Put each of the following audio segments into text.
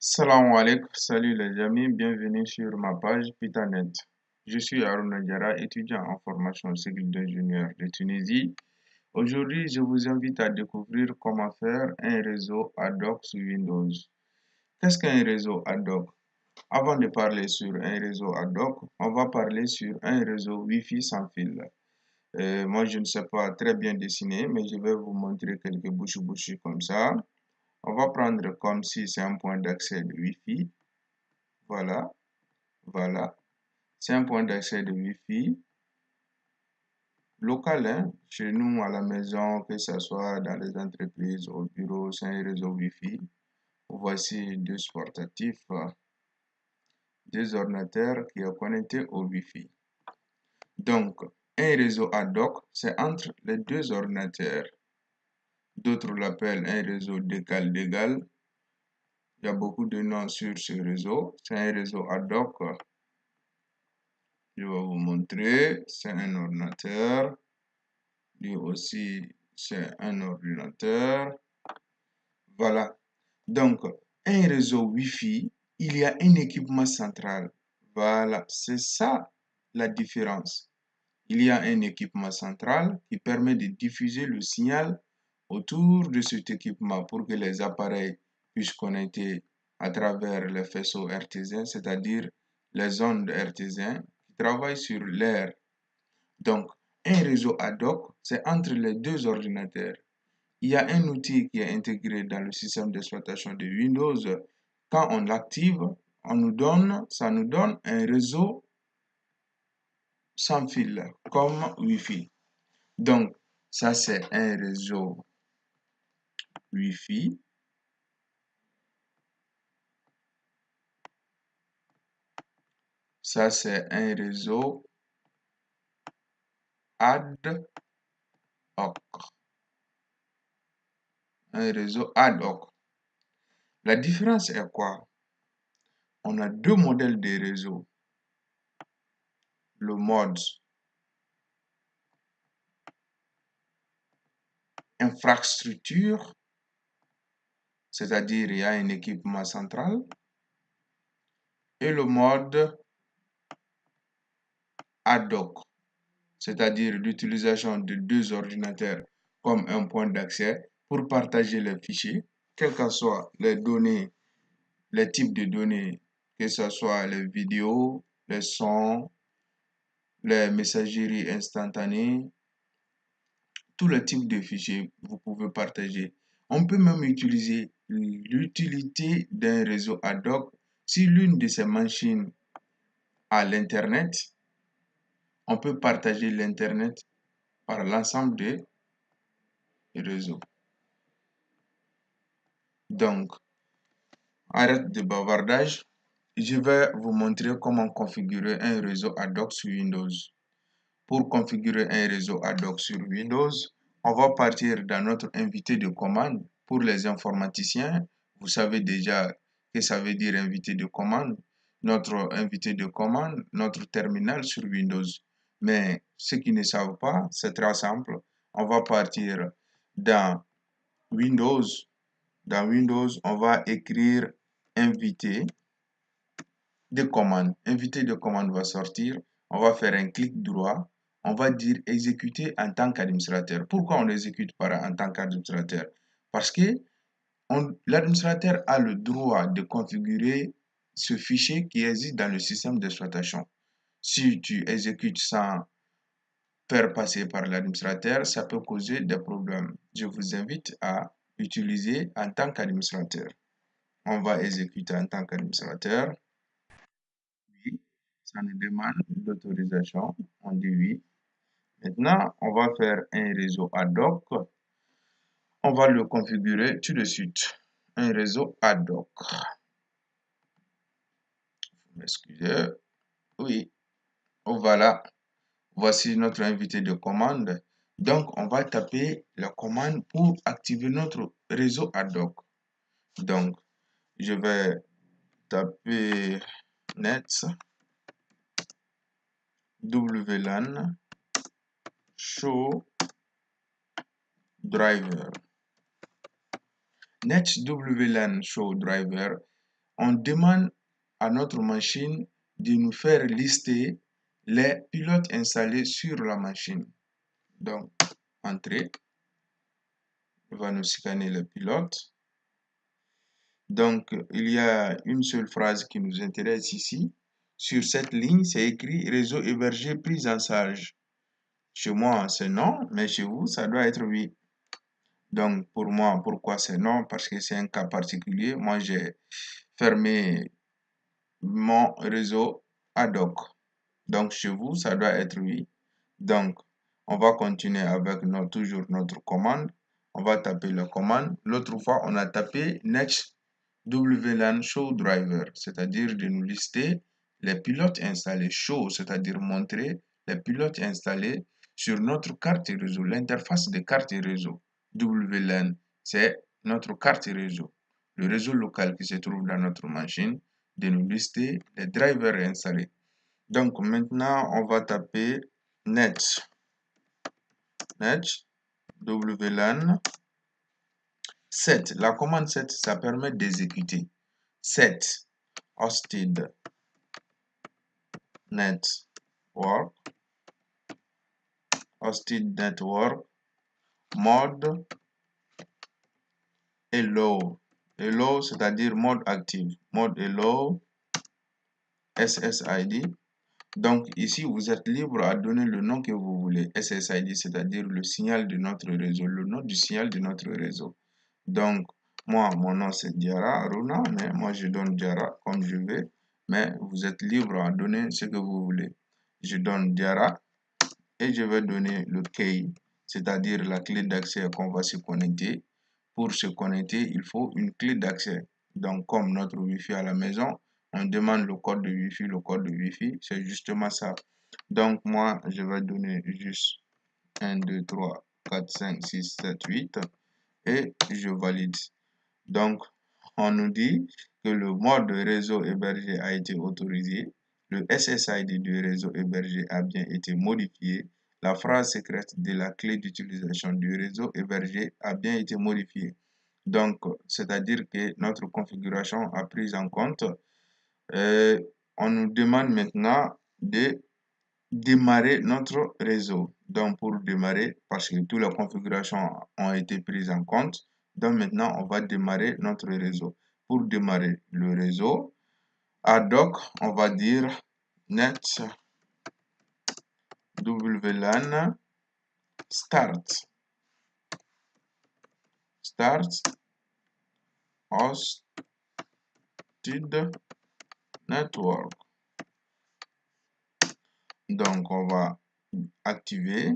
Salam alaikum, salut les amis, bienvenue sur ma page Pitanet. Je suis Aruna Diarra, étudiant en formation civile d'ingénieur de Tunisie. Aujourd'hui, je vous invite à découvrir comment faire un réseau ad hoc sur Windows. Qu'est-ce qu'un réseau ad hoc? Avant de parler sur un réseau ad hoc, on va parler sur un réseau Wi-Fi sans fil. Moi, je ne sais pas très bien dessiner, mais je vais vous montrer quelques bouchées comme ça. On va prendre comme si c'est un point d'accès de Wi-Fi. Voilà, voilà. C'est un point d'accès de Wi-Fi local, hein, chez nous à la maison, que ce soit dans les entreprises, au bureau, c'est un réseau Wi-Fi. Voici deux portatifs, deux ordinateurs qui sont connectés au Wi-Fi. Donc, un réseau ad hoc, c'est entre les deux ordinateurs. D'autres l'appellent un réseau d'égal-d'égal. Il y a beaucoup de noms sur ce réseau. C'est un réseau ad hoc. Je vais vous montrer. C'est un ordinateur. Lui aussi, c'est un ordinateur. Voilà. Donc, un réseau Wi-Fi, il y a un équipement central. Voilà, c'est ça la différence. Il y a un équipement central qui permet de diffuser le signal autour de cet équipement pour que les appareils puissent connecter à travers les faisceaux hertziens, c'est-à-dire les ondes hertziennes qui travaillent sur l'air. Donc, un réseau ad hoc, c'est entre les deux ordinateurs. Il y a un outil qui est intégré dans le système d'exploitation de Windows. Quand on l'active, ça nous donne un réseau sans fil, comme Wi-Fi. Donc, ça c'est un réseau Wi-Fi. Ça c'est un réseau ad hoc. Un réseau ad hoc. La différence est quoi? On a deux modèles de réseaux. Le mode infrastructure, c'est-à-dire il y a un équipement central, et le mode ad hoc, c'est-à-dire l'utilisation de deux ordinateurs comme un point d'accès pour partager les fichiers, quelles que soient les données, les types de données, que ce soit les vidéos, les sons, les messageries instantanées, tous les types de fichiers, vous pouvez partager. On peut même utiliser l'utilité d'un réseau ad hoc si l'une de ces machines a l'Internet. On peut partager l'Internet par l'ensemble des réseaux. Donc, arrête de bavardage. Je vais vous montrer comment configurer un réseau ad hoc sur Windows. Pour configurer un réseau ad hoc sur Windows, on va partir dans notre invité de commande. Pour les informaticiens, vous savez déjà que ça veut dire invité de commande. Notre invité de commande, notre terminal sur Windows. Mais ceux qui ne savent pas, c'est très simple. On va partir dans Windows. Dans Windows, on va écrire invité de commande. Invité de commande va sortir. On va faire un clic droit. On va dire exécuter en tant qu'administrateur. Pourquoi on exécute en tant qu'administrateur? Parce que l'administrateur a le droit de configurer ce fichier qui existe dans le système d'exploitation. Si tu exécutes sans faire passer par l'administrateur, ça peut causer des problèmes. Je vous invite à utiliser en tant qu'administrateur. On va exécuter en tant qu'administrateur. Oui, ça nous demande l'autorisation. On dit oui. Maintenant, on va faire un réseau ad hoc. On va le configurer tout de suite. Un réseau ad hoc. Excusez. Oui. Voilà. Voici notre invité de commande. Donc, on va taper la commande pour activer notre réseau ad hoc. Donc, je vais taper net wlan show driver. Net wlan show driver. on demande à notre machine de nous faire lister les pilotes installés sur la machine. Donc, entrée, il va nous scanner les pilotes. Donc, il y a une seule phrase qui nous intéresse ici. Sur cette ligne, c'est écrit réseau hébergé prise en charge. Chez moi, c'est non, mais chez vous, ça doit être oui. Donc, pour moi, pourquoi c'est non? Parce que c'est un cas particulier. Moi, j'ai fermé mon réseau ad hoc. Donc, chez vous, ça doit être oui. Donc, on va continuer avec toujours notre commande. On va taper la commande. L'autre fois, on a tapé next WLAN show driver, c'est-à-dire de nous lister les pilotes installés. Show, c'est-à-dire montrer les pilotes installés sur notre carte réseau, l'interface de carte réseau. WLAN, c'est notre carte réseau, le réseau local qui se trouve dans notre machine, de nous lister les drivers installés. Donc maintenant, on va taper net WLAN 7. La commande 7, ça permet d'exécuter 7 hosted network mode hello. Hello, c'est-à-dire mode actif. Mode hello SSID. Donc ici, vous êtes libre à donner le nom que vous voulez. SSID, c'est-à-dire le signal de notre réseau, le nom du signal de notre réseau. Donc, moi, mon nom c'est Diarra Runa, mais moi je donne Diarra comme je veux. Mais vous êtes libre à donner ce que vous voulez. Je donne Diarra et je vais donner le key, c'est-à-dire la clé d'accès qu'on va se connecter. Pour se connecter, il faut une clé d'accès. Donc, comme notre Wi-Fi à la maison, on demande le code de Wi-Fi, le code de Wi-Fi, c'est justement ça. Donc, moi, je vais donner juste 1, 2, 3, 4, 5, 6, 7, 8 et je valide. Donc, on nous dit que le mode réseau hébergé a été autorisé, le SSID du réseau hébergé a bien été modifié, la phrase secrète de la clé d'utilisation du réseau hébergé a bien été modifiée. Donc, c'est-à-dire que notre configuration a pris en compte. On nous demande maintenant de démarrer notre réseau. Donc, pour démarrer, parce que toutes les configurations ont été prises en compte, donc maintenant, on va démarrer notre réseau. Pour démarrer le réseau, ad hoc, on va dire net WLAN start hosted network. Donc, on va activer.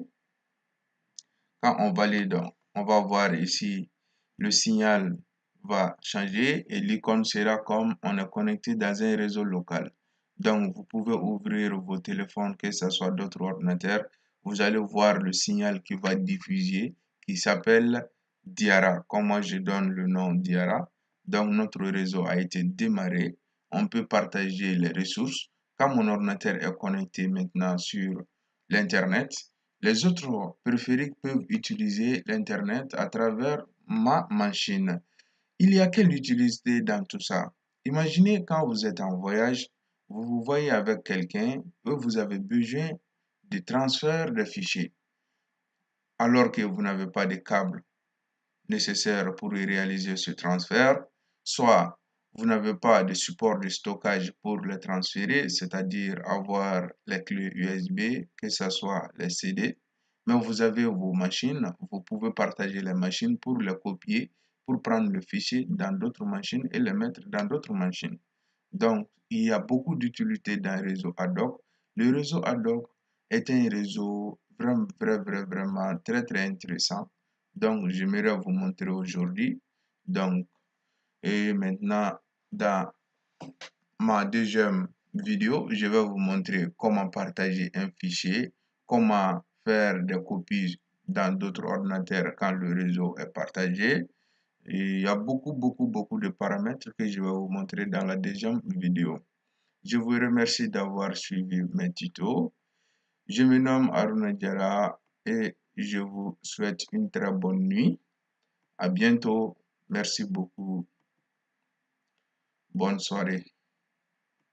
Quand on valide, on va voir ici le signal va changer et l'icône sera comme on est connecté dans un réseau local. Donc, vous pouvez ouvrir vos téléphones, que ce soit d'autres ordinateurs. Vous allez voir le signal qui va diffuser, qui s'appelle Diarra. Comme moi, je donne le nom Diarra. Donc, notre réseau a été démarré. On peut partager les ressources. Quand mon ordinateur est connecté maintenant sur l'Internet, les autres périphériques peuvent utiliser l'Internet à travers ma machine. Il y a quelle utilité dans tout ça? Imaginez quand vous êtes en voyage, vous vous voyez avec quelqu'un et vous avez besoin de transfert de fichiers alors que vous n'avez pas de câble nécessaire pour réaliser ce transfert, soit vous n'avez pas de support de stockage pour le transférer, c'est-à-dire avoir les clés USB, que ce soit les CD, mais vous avez vos machines, vous pouvez partager les machines pour les copier, pour prendre le fichier dans d'autres machines et les mettre dans d'autres machines. Donc, il y a beaucoup d'utilité dans le réseau ad hoc. Le réseau ad hoc est un réseau vraiment très intéressant. Donc, j'aimerais vous montrer aujourd'hui. Donc, et maintenant, dans ma deuxième vidéo, je vais vous montrer comment partager un fichier, comment faire des copies dans d'autres ordinateurs quand le réseau est partagé. Et il y a beaucoup de paramètres que je vais vous montrer dans la deuxième vidéo. Je vous remercie d'avoir suivi mes tutos. Je me nomme Aruna Diarra et je vous souhaite une très bonne nuit. À bientôt. Merci beaucoup. Bonne soirée.